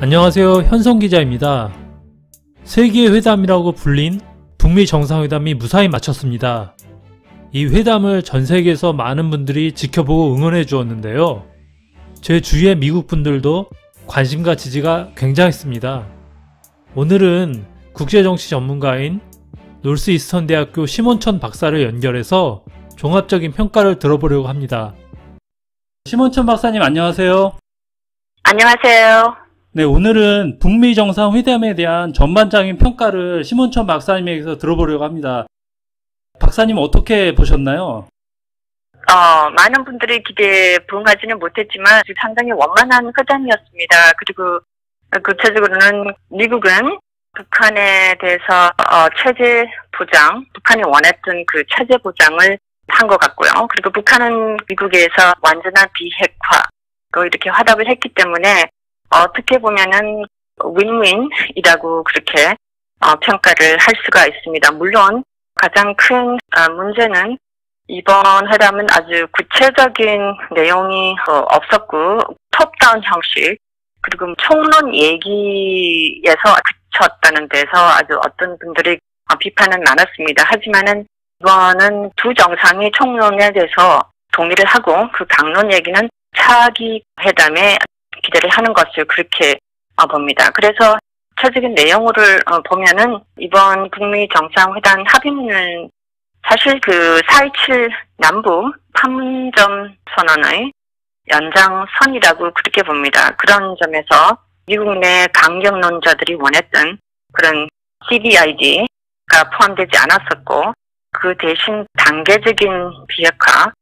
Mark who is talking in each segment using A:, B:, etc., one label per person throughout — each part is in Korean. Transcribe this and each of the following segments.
A: 안녕하세요. 현성 기자입니다. 세계의 회담이라고 불린 북미 정상회담이 무사히 마쳤습니다. 이 회담을 전 세계에서 많은 분들이 지켜보고 응원해 주었는데요. 제 주위의 미국 분들도 관심과 지지가 굉장했습니다. 오늘은 국제정치 전문가인 노스이스턴 대학교 심원천 박사를 연결해서 종합적인 평가를 들어보려고 합니다. 심원천 박사님 안녕하세요.
B: 안녕하세요.
A: 네, 오늘은 북미 정상회담에 대한 전반적인 평가를 심원천 박사님에게서 들어보려고 합니다. 박사님 어떻게 보셨나요?
B: 많은 분들이 기대에 부응하지는 못했지만 상당히 원만한 회담이었습니다. 그리고 구체적으로는 미국은 북한에 대해서 체제 보장, 북한이 원했던 그 체제 보장을 한 것 같고요. 그리고 북한은 미국에서 완전한 비핵화, 이렇게 화답을 했기 때문에 어떻게 보면은 윈윈이라고 그렇게 평가를 할 수가 있습니다. 물론 가장 큰 문제는 이번 회담은 아주 구체적인 내용이 없었고 톱다운 형식 그리고 총론 얘기에서 그쳤다는 데서 아주 어떤 분들이 비판은 많았습니다. 하지만은 이번은 두 정상이 총론에 대해서 동의를 하고 그 강론 얘기는 차기 회담에 기대를 하는 것을 그렇게 봅니다. 그래서 구체적인 내용을 보면은 이번 북미 정상회담 합의문은 사실 그 4.27 남북 판문점 선언의 연장선이라고 그렇게 봅니다. 그런 점에서 미국 내 강경론자들이 원했던 그런 CBID가 포함되지 않았었고 그 대신 단계적인 비핵화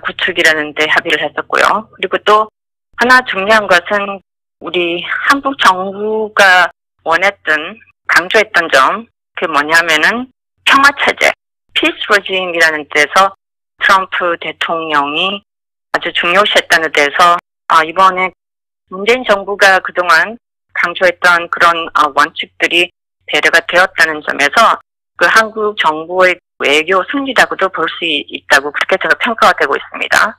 B: 구축이라는 데 합의를 했었고요. 그리고 또 하나 중요한 것은 우리 한국 정부가 원했던 강조했던 점 그게 뭐냐면은 평화체제 피스 레짐이라는 데서 트럼프 대통령이 아주 중요시했다는 데서 이번에 문재인 정부가 그동안 강조했던 그런 원칙들이 배려가 되었다는 점에서 그 한국 정부의 외교 승리라고도 볼 수 있다고 그렇게 제가 평가가 되고 있습니다.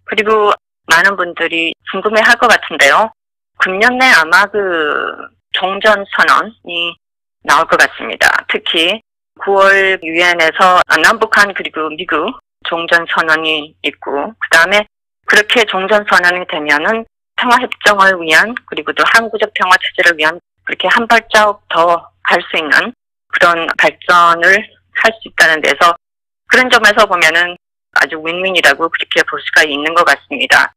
B: 그리고 많은 분들이 궁금해할 것 같은데요. 금년 내 아마 그 종전선언이 나올 것 같습니다. 특히 9월 유엔에서 남북한 그리고 미국 종전선언이 있고 그 다음에 그렇게 종전선언이 되면은 평화협정을 위한 그리고 또 항구적 평화체제를 위한 그렇게 한 발자국 더 갈 수 있는 그런 발전을 할 수 있다는 데서 그런 점에서 보면은 아주 윈윈이라고 그렇게 볼 수가 있는 것 같습니다.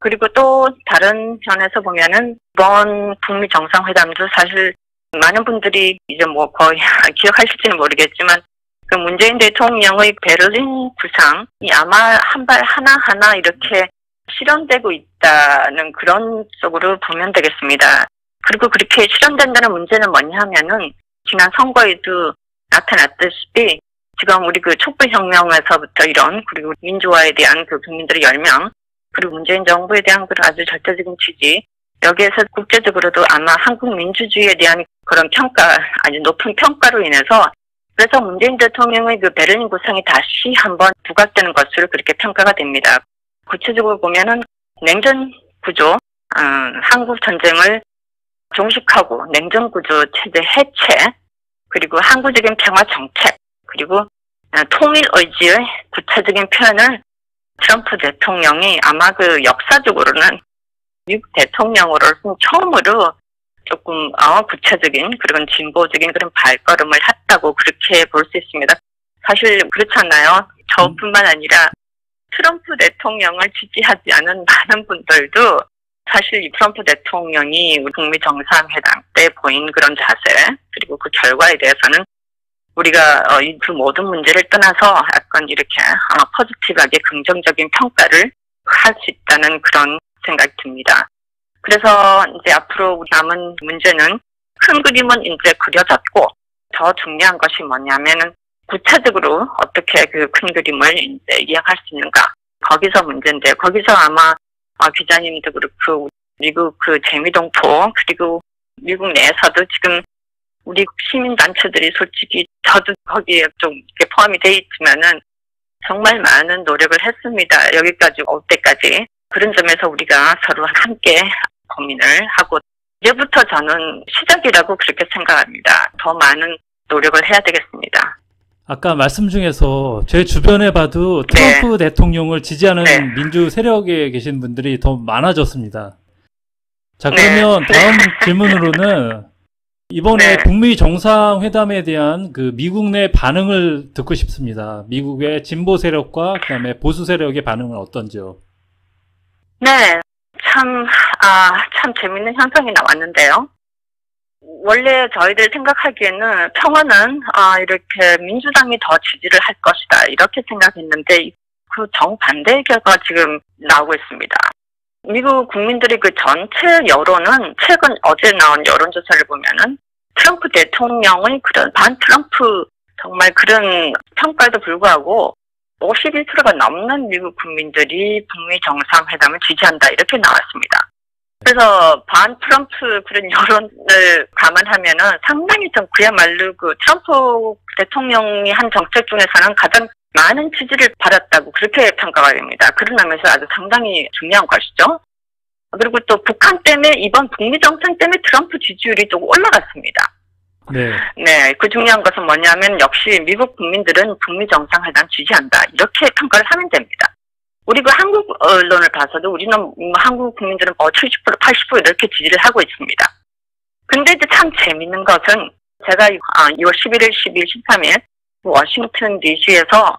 B: 그리고 또 다른 면에서 보면은 이번 북미 정상회담도 사실 많은 분들이 이제 뭐 거의 기억하실지는 모르겠지만 그 문재인 대통령의 베를린 구상이 아마 한 발 하나하나 이렇게 실현되고 있다는 그런 쪽으로 보면 되겠습니다. 그리고 그렇게 실현된다는 문제는 뭐냐 하면은 지난 선거에도 나타났다시피 지금 우리 그 촛불혁명에서부터 이런 그리고 민주화에 대한 그 국민들의 열망 그리고 문재인 정부에 대한 그런 아주 절대적인 지지 여기에서 국제적으로도 아마 한국 민주주의에 대한 그런 평가 아주 높은 평가로 인해서 그래서 문재인 대통령의 그 베를린 구상이 다시 한번 부각되는 것으로 그렇게 평가가 됩니다. 구체적으로 보면은 냉전 구조, 한국 전쟁을 종식하고 냉전 구조 체제 해체 그리고 항구적인 평화 정책 그리고 통일 의지의 구체적인 표현을 트럼프 대통령이 아마 그 역사적으로는 미국 대통령으로서 처음으로 조금 구체적인 그런 진보적인 그런 발걸음을 했다고 그렇게 볼 수 있습니다. 사실 그렇잖아요. 저뿐만 아니라 트럼프 대통령을 지지하지 않은 많은 분들도 사실 이 트럼프 대통령이 북미 정상회담 때 보인 그런 자세 그리고 그 결과에 대해서는 우리가 그 모든 문제를 떠나서 약간 이렇게 포지티브하게 긍정적인 평가를 할 수 있다는 그런 생각이 듭니다. 그래서 이제 앞으로 우리 남은 문제는 큰 그림은 이제 그려졌고 더 중요한 것이 뭐냐면은 구체적으로 어떻게 그 큰 그림을 이제 이해할 수 있는가 거기서 문제인데 거기서 아마 기자님도 그렇고 미국 그 재미동포 그리고 미국 내에서도 지금 우리 시민단체들이 솔직히 저도 거기에 좀 포함이 돼 있지만은 정말 많은 노력을 했습니다. 여기까지 올 때까지. 그런 점에서 우리가 서로 함께 고민을 하고 이제부터 저는 시작이라고 그렇게 생각합니다. 더 많은 노력을 해야 되겠습니다.
A: 아까 말씀 중에서 제 주변에 봐도 트럼프 대통령을 지지하는 민주 세력에 계신 분들이 더 많아졌습니다. 자, 그러면 다음 질문으로는 이번에 북미 정상회담에 대한 그 미국 내 반응을 듣고 싶습니다. 미국의 진보 세력과 그다음에 보수 세력의 반응은 어떤지요?
B: 네, 참 재밌는 현상이 나왔는데요. 원래 저희들 생각하기에는 평화는 이렇게 민주당이 더 지지를 할 것이다 이렇게 생각했는데 그 정반대의 결과가 지금 나오고 있습니다. 미국 국민들의 그 전체 여론은 최근 어제 나온 여론조사를 보면은 트럼프 대통령의 그런 반트럼프 정말 그런 평가에도 불구하고 51%가 넘는 미국 국민들이 북미 정상회담을 지지한다 이렇게 나왔습니다. 그래서 반트럼프 그런 여론을 감안하면은 상당히 좀 그야말로 그 트럼프 대통령이 한 정책 중에서는 가장 많은 지지를 받았다고 그렇게 평가가 됩니다. 그런 면에서 아주 상당히 중요한 것이죠. 그리고 또 북한 때문에 이번 북미 정상 때문에 트럼프 지지율이 좀 올라갔습니다. 네, 그 중요한 것은 뭐냐면 역시 미국 국민들은 북미 정상회담 지지한다 이렇게 평가를 하면 됩니다. 우리 그 한국 언론을 봐서도 우리는 한국 국민들은 70%, 80% 이렇게 지지를 하고 있습니다. 근데 이제 참 재밌는 것은 제가 2월 11일, 12일, 13일 워싱턴 DC에서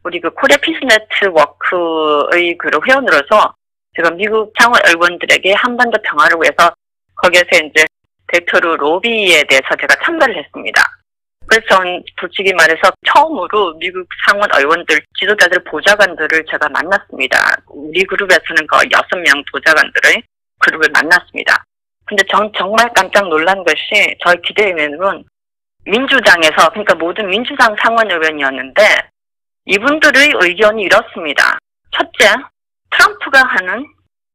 B: 우리 그 코리아 피스 네트워크의 그 회원으로서 제가 미국 상원 의원들에게 한반도 평화를 위해서 거기에서 이제 덱터르 로비에 대해서 제가 참가를 했습니다. 그래서 전 솔직히 말해서 처음으로 미국 상원 의원들, 지도자들, 보좌관들을 제가 만났습니다. 우리 그룹에서는 거의 6명 보좌관들의 그룹을 만났습니다. 근데 전 정말 깜짝 놀란 것이 저희 기대에는 민주당에서, 그러니까 모든 민주당 상원 의원이었는데 이분들의 의견이 이렇습니다. 첫째, 트럼프가 하는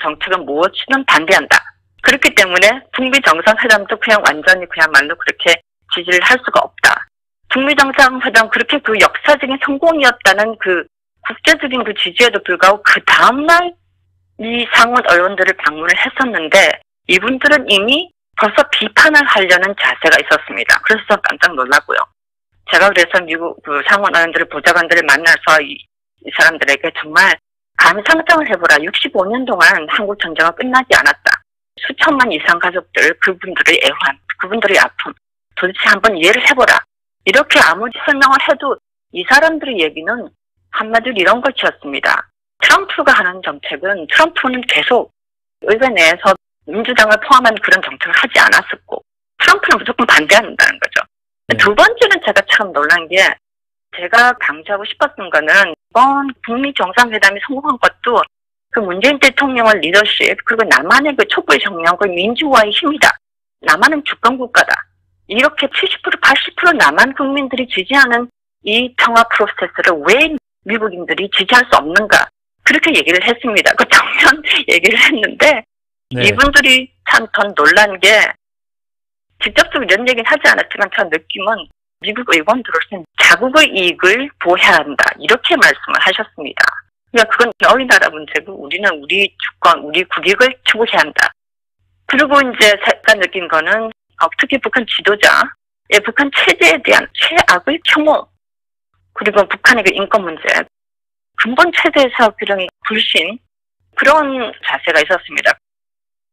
B: 정책은 무엇이든 반대한다. 그렇기 때문에 북미 정상회담도 그냥 완전히 그야말로 그렇게 지지를 할 수가 없다. 북미 정상회담 그렇게 그 역사적인 성공이었다는 그 국제적인 그 지지에도 불구하고 그 다음날 이 상원 의원들을 방문을 했었는데 이분들은 이미 벌써 비판을 하려는 자세가 있었습니다. 그래서 전 깜짝 놀랐고요. 제가 그래서 미국 그 상원 의원들을 보좌관들을 만나서 이 사람들에게 정말 감히 상상을 해보라. 65년 동안 한국 전쟁은 끝나지 않았다. 수천만 이상 가족들, 그분들의 애환, 그분들의 아픔, 도대체 한번 이해를 해보라. 이렇게 아무리 설명을 해도 이 사람들의 얘기는 한마디로 이런 것이었습니다. 트럼프가 하는 정책은 트럼프는 계속 의회 내에서 민주당을 포함한 그런 정책을 하지 않았었고 트럼프는 무조건 반대한다는 거죠. 두 번째는 제가 참 놀란 게 제가 강조하고 싶었던 거는 이번 북미 정상회담이 성공한 것도 그 문재인 대통령의 리더십 그리고 남한의 그 촛불 혁명 그 민주화의 힘이다. 남한은 주권국가다. 이렇게 70%, 80% 남한 국민들이 지지하는 이 평화 프로세스를 왜 미국인들이 지지할 수 없는가 그렇게 얘기를 했습니다. 그 정면 얘기를 했는데 이분들이 참 더 놀란 게 직접적으로 이런 얘기는 하지 않았지만 저 느낌은 미국 의원들로서는 자국의 이익을 보호해야 한다. 이렇게 말씀을 하셨습니다. 그러니까 그건 너희 나라 문제고 우리는 우리 주권, 우리 국익을 추구해야 한다. 그리고 이제 제가 느낀 거는 특히 북한 지도자, 북한 체제에 대한 최악의 혐오, 그리고 북한의 그 인권 문제, 근본 체제에서 그런 불신, 그런 자세가 있었습니다.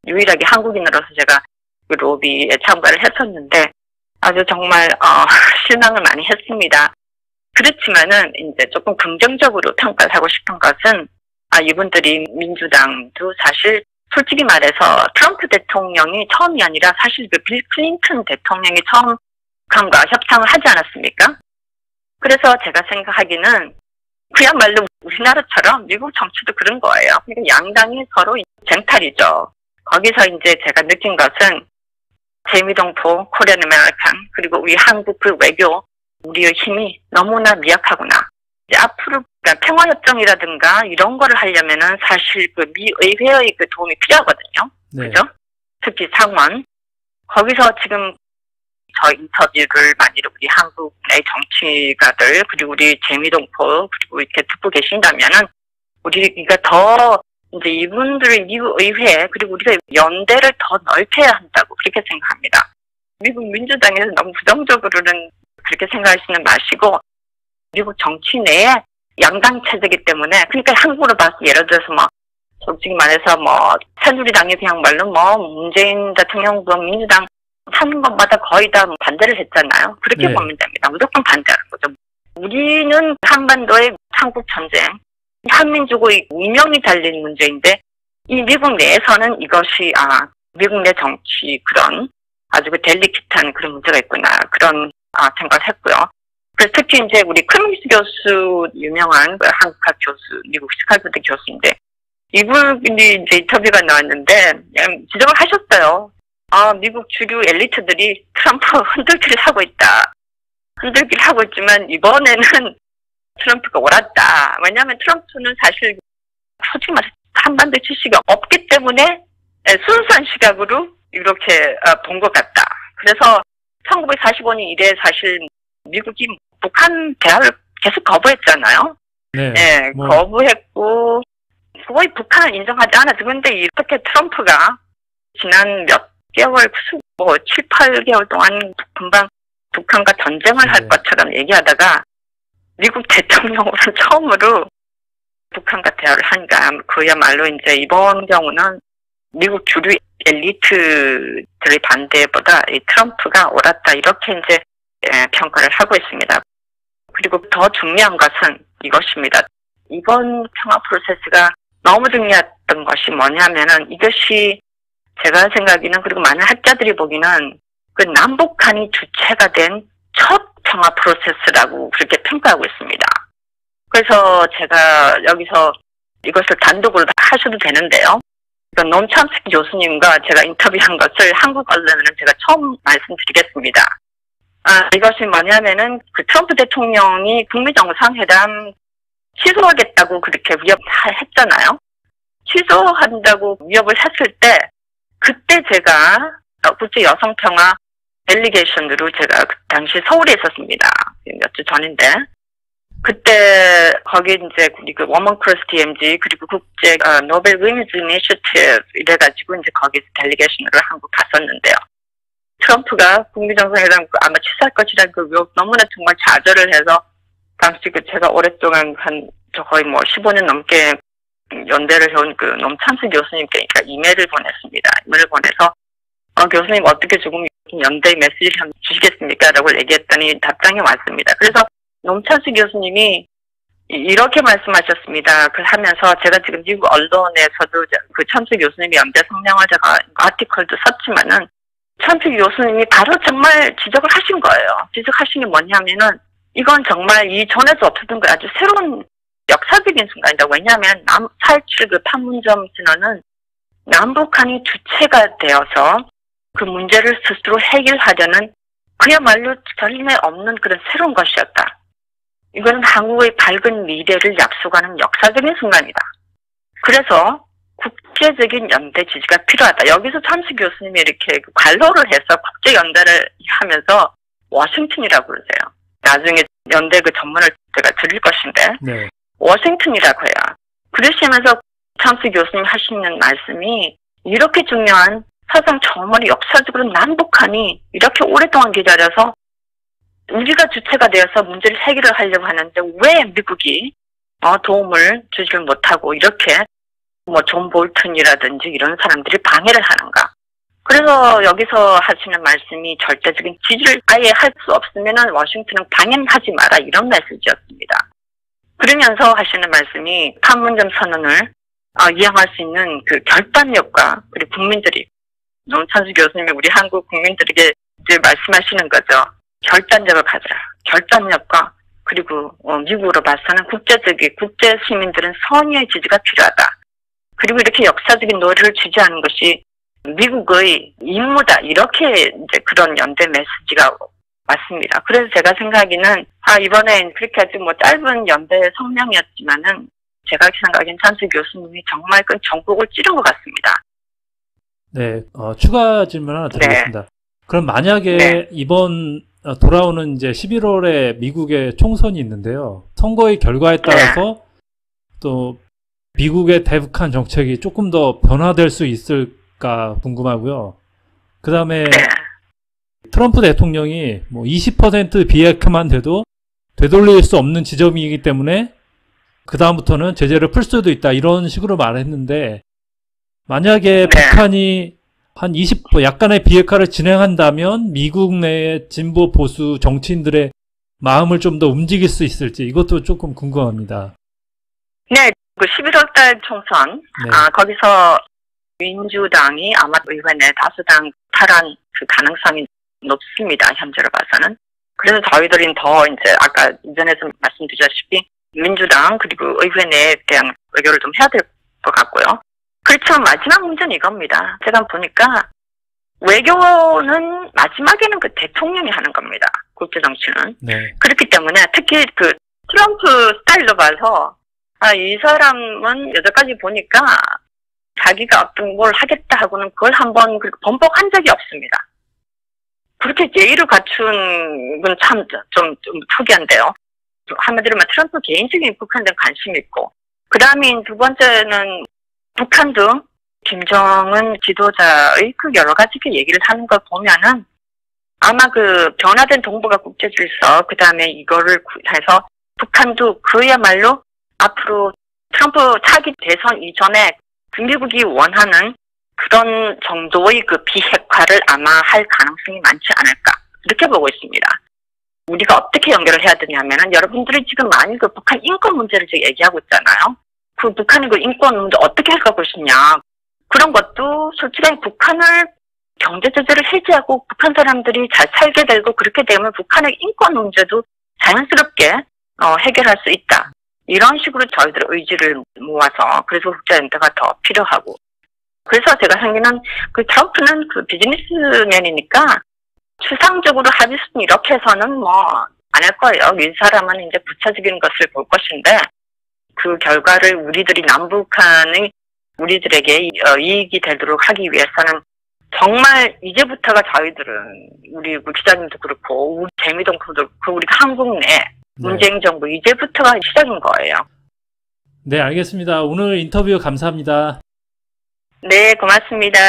B: 유일하게 한국인으로서 제가 그 로비에 참가를 했었는데 아주 정말 실망을 많이 했습니다. 그렇지만은 이제 조금 긍정적으로 평가를 하고 싶은 것은 이분들이 민주당도 사실 솔직히 말해서 트럼프 대통령이 처음이 아니라 사실 그 빌 클린턴 대통령이 처음 북한과 협상을 하지 않았습니까? 그래서 제가 생각하기는 그야말로 우리나라처럼 미국 정치도 그런 거예요. 그러니까 양당이 서로 쟁탈이죠. 거기서 이제 제가 느낀 것은 재미동포, 코리안 아메리칸, 그리고 우리 한국 그 외교, 우리의 힘이 너무나 미약하구나. 이제 앞으로 평화협정이라든가 이런 거를 하려면은 사실 그 미 의회의 그 도움이 필요하거든요. 그죠? 특히 상원. 거기서 지금 저 인터뷰를 많이 우리 한국 내 정치가들, 그리고 우리 재미동포, 그리고 이렇게 듣고 계신다면은 우리가 더 이제 이분들의 미국 의회 그리고 우리가 연대를 더 넓혀야 한다고 그렇게 생각합니다. 미국 민주당에서 너무 부정적으로는 그렇게 생각하시는 마시고 미국 정치 내에 양당 체제이기 때문에 그러니까 한국으로 봐서 예를 들어서 뭐 솔직히 말해서 뭐 새누리당이 그냥 말로 뭐 문재인 대통령 민주당 하는 것마다 거의 다 반대를 했잖아요. 그렇게
A: 네.
B: 보면 됩니다. 무조건 반대하는 거죠. 우리는 한반도의 한국 전쟁, 한민족의 운명이 달린 문제인데 이 미국 내에서는 이것이 미국 내 정치 그런 아주 그 델리킷한 그런 문제가 있구나 그런 생각을 했고요. 그래서 특히 이제 우리 크루미스 교수 유명한 한국학 교수 미국 스칼프드 교수인데 이분이 이제 인터뷰가 나왔는데 지적을 하셨어요. 미국 주류 엘리트들이 트럼프 흔들기를 하고 있다. 흔들기를 하고 있지만 이번에는 트럼프가 옳았다. 왜냐하면 트럼프는 사실 솔직히 말해서 한반도 지식이 없기 때문에 순수한 시각으로 이렇게 본 것 같다. 그래서 1945년 이래 사실 미국이 북한 대화를 계속 거부했잖아요.
A: 네.
B: 거부했고 거의 북한을 인정하지 않았죠. 그런데 이렇게 트럼프가 지난 몇 개월, 7, 8개월 동안 금방 북한과 전쟁을 할 것처럼 얘기하다가 미국 대통령으로 처음으로 북한과 대화를 하니까 그야말로 이제 이번 경우는 미국 주류 엘리트들의 반대보다 이 트럼프가 옳았다 이렇게 이제 평가를 하고 있습니다. 그리고 더 중요한 것은 이것입니다. 이번 평화 프로세스가 너무 중요했던 것이 뭐냐면은 이것이 제가 생각에는 그리고 많은 학자들이 보기는 그 남북한이 주체가 된 첫 평화 프로세스라고 그렇게 평가하고 있습니다. 그래서 제가 여기서 이것을 단독으로 하셔도 되는데요. 노엄 첨스키 교수님과 제가 인터뷰한 것을 한국 언론에는 제가 처음 말씀드리겠습니다. 이것이 뭐냐면은 그 트럼프 대통령이 북미 정상회담 취소하겠다고 그렇게 위협했잖아요. 취소한다고 위협을 했을 때 그때 제가 국제 여성평화 델리게이션으로 제가 그 당시 서울에 있었습니다. 몇 주 전인데 그때 거기 이제 우리 그 워먼 크로스 DMZ 그리고 국제 노벨 위미즈 이니셔티브 이래가지고 이제 거기서 델리게이션으로 한국 갔었는데요. 트럼프가 북미 정상회담 아마 취소할 것이라는 그 위협 너무나 정말 좌절을 해서 당시 그 제가 오랫동안 거의 뭐 15년 넘게 연대를 해온 그 노엄 첨스키 교수님께 이메일을 보냈습니다. 이메일을 보내서 교수님 어떻게 조금 연대의 메시지를 한번 주시겠습니까? 라고 얘기했더니 답장이 왔습니다. 그래서 노엄 첨스키 교수님이 이렇게 말씀하셨습니다. 하면서 제가 지금 미국 언론에서도 그 첨스키 교수님이 연대 성명을 제가 아티클도 썼지만은 첨스키 교수님이 바로 정말 지적을 하신 거예요. 지적하신 게 뭐냐면은 이건 정말 이전에도 없었던 거 아주 새로운 역사적인 순간이다. 왜냐하면 4.27 그 판문점 선언은 남북한이 주체가 되어서 그 문제를 스스로 해결하려는 그야말로 전례 없는 그런 새로운 것이었다. 이거는 한국의 밝은 미래를 약속하는 역사적인 순간이다. 그래서 국제적인 연대 지지가 필요하다. 여기서 첨스키 교수님이 이렇게 관로를 해서 국제연대를 하면서 워싱턴이라고 그러세요. 나중에 연대 그 전문을 제가 드릴 것인데
A: 네.
B: 워싱턴이라고 해요. 그러시면서 첨스키 교수님 하시는 말씀이 이렇게 중요한 사상 처음으로 역사적으로 남북한이 이렇게 오랫동안 기다려서 우리가 주체가 되어서 문제를 해결을 하려고 하는데 왜 미국이 도움을 주지를 못하고 이렇게 뭐 존 볼튼이라든지 이런 사람들이 방해를 하는가. 그래서 여기서 하시는 말씀이 절대적인 지지를 아예 할 수 없으면은 워싱턴은 방해하지 마라 이런 메시지였습니다. 그러면서 하시는 말씀이 판문점 선언을 이행할 수 있는 그 결단력과 그리고 국민들이 노엄 첨스키 교수님이 우리 한국 국민들에게 이제 말씀하시는 거죠. 결단력을 가져라. 결단력과 그리고 미국으로 봐서는 국제 시민들은 선의의 지지가 필요하다. 그리고 이렇게 역사적인 노래를 지지하는 것이 미국의 임무다. 이렇게 이제 그런 연대 메시지가 맞습니다. 그래서 제가 생각하기는 이번엔 그렇게 아주 뭐 짧은 연대 성명이었지만은 제가 생각하기엔 첨스키 교수님이 정말 그 전국을 찌른 것 같습니다.
A: 네, 추가 질문 하나 드리겠습니다.
B: 네.
A: 그럼 만약에
B: 네.
A: 이번 돌아오는 이제 11월에 미국의 총선이 있는데요. 선거의 결과에 따라서 또 미국의 대북한 정책이 조금 더 변화될 수 있을까 궁금하고요. 그 다음에
B: 네.
A: 트럼프 대통령이 뭐 20% 비핵화만 돼도 되돌릴 수 없는 지점이기 때문에 그 다음부터는 제재를 풀 수도 있다 이런 식으로 말했는데 만약에
B: 네.
A: 북한이 한 20% 약간의 비핵화를 진행한다면 미국 내의 진보 보수 정치인들의 마음을 좀 더 움직일 수 있을지 이것도 조금 궁금합니다.
B: 네, 그 11월 달 총선,
A: 네.
B: 거기서 민주당이 아마 의회 내 다수당 탈환 그 가능성이 높습니다. 현재로 봐서는. 그래서 저희들은 더 이제 아까 이전에서 말씀드렸다시피 민주당 그리고 의회 내에 대한 외교를 좀 해야 될 것 같고요. 그렇지만 마지막 문제는 이겁니다. 제가 보니까 외교는 마지막에는 그 대통령이 하는 겁니다. 국제정치는.
A: 네.
B: 그렇기 때문에 특히 그 트럼프 스타일로 봐서 이 사람은 여태까지 보니까 자기가 어떤 뭘 하겠다 하고는 그걸 한번 번복한 적이 없습니다. 그렇게 예의를 갖춘 건 참 좀 특이한데요. 한마디로 말하면 트럼프 개인적인 북한에 대한 관심이 있고 그 다음에 두 번째는 북한도 김정은 지도자의 그 여러 가지 그 얘기를 하는 걸 보면은 아마 그 변화된 동북아 국제질서 그 다음에 이거를 해서 북한도 그야말로 앞으로 트럼프 차기 대선 이전에 미국이 원하는 그런 정도의 그 비핵화를 아마 할 가능성이 많지 않을까 이렇게 보고 있습니다. 우리가 어떻게 연결을 해야 되냐면은 여러분들이 지금 많이 그 북한 인권 문제를 지금 얘기하고 있잖아요. 그 북한의 그 인권 문제 어떻게 해결하고 있냐 그런 것도 솔직히 북한을 경제 제재를 해제하고 북한 사람들이 잘 살게 되고 그렇게 되면 북한의 인권 문제도 자연스럽게 해결할 수 있다. 이런 식으로 저희들의 의지를 모아서 그래서 국제연대가 더 필요하고 그래서 제가 생각에는 그 트럼프는 그 비즈니스맨이니까 추상적으로 합의는 이렇게 해서는 뭐 안 할 거예요. 이 사람은 이제 구체적인 것을 볼 것인데 그 결과를 우리들이 남북한의 우리들에게 이익이 되도록 하기 위해서는 정말 이제부터가 저희들은 우리 기자님도 그렇고 우리 재미동도 그렇고 우리 한국 내 문재인 정부 이제부터가 시작인 거예요.
A: 네, 알겠습니다. 오늘 인터뷰 감사합니다.
B: 네, 고맙습니다.